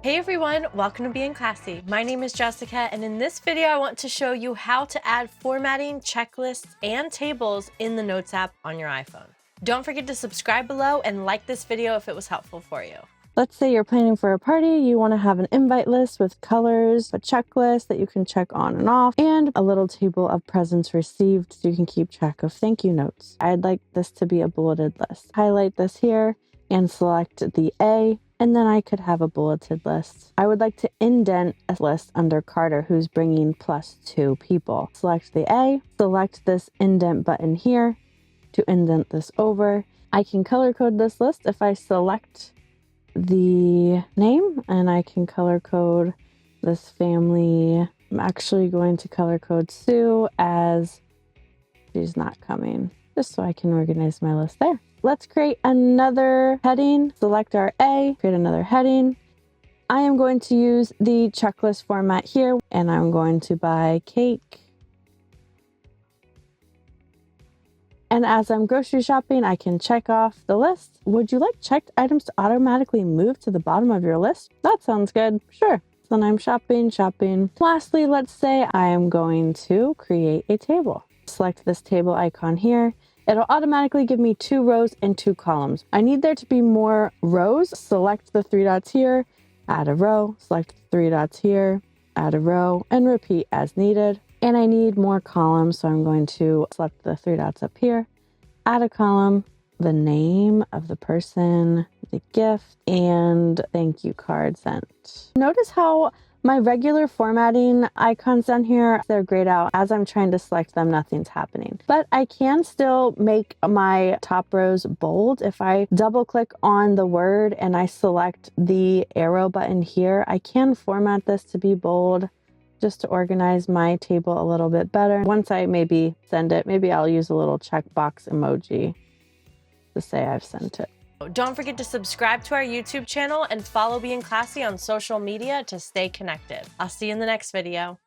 Hey everyone, welcome to Being Classy. My name is Jessica, and in this video I want to show you how to add formatting, checklists, and tables in the Notes app on your iPhone. Don't forget to subscribe below and like this video if it was helpful for you. Let's say you're planning for a party, you want to have an invite list with colors, a checklist that you can check on and off, and a little table of presents received so you can keep track of thank you notes. I'd like this to be a bulleted list. Highlight this here and select the A, and then I could have a bulleted list. I would like to indent a list under Carter, who's bringing +2 people. Select the A, select this indent button here to indent this over. I can color code this list if I select the name, and I can color code this family. I'm actually going to color code Sue as she's not coming, just so I can organize my list there. Let's create another heading. Select our A, create another heading. I am going to use the checklist format here, and I'm going to buy cake. And as I'm grocery shopping, I can check off the list. Would you like checked items to automatically move to the bottom of your list? That sounds good. Sure. Then I'm shopping. Lastly, let's say I am going to create a table. Select this table icon here. It'll automatically give me 2 rows and 2 columns. I need there to be more rows. Select the 3 dots here, add a row, select the 3 dots here, add a row, and repeat as needed. And I need more columns, so I'm going to select the 3 dots up here, add a column, the name of the person, the gift, and thank you card sent. Notice how my regular formatting icons down here, they're grayed out. As I'm trying to select them, nothing's happening. But I can still make my top rows bold. If I double click on the word and I select the arrow button here, I can format this to be bold, just to organize my table a little bit better. Once I maybe send it, maybe I'll use a little checkbox emoji to say I've sent it. Don't forget to subscribe to our YouTube channel and follow Being Classy on social media to stay connected. I'll see you in the next video.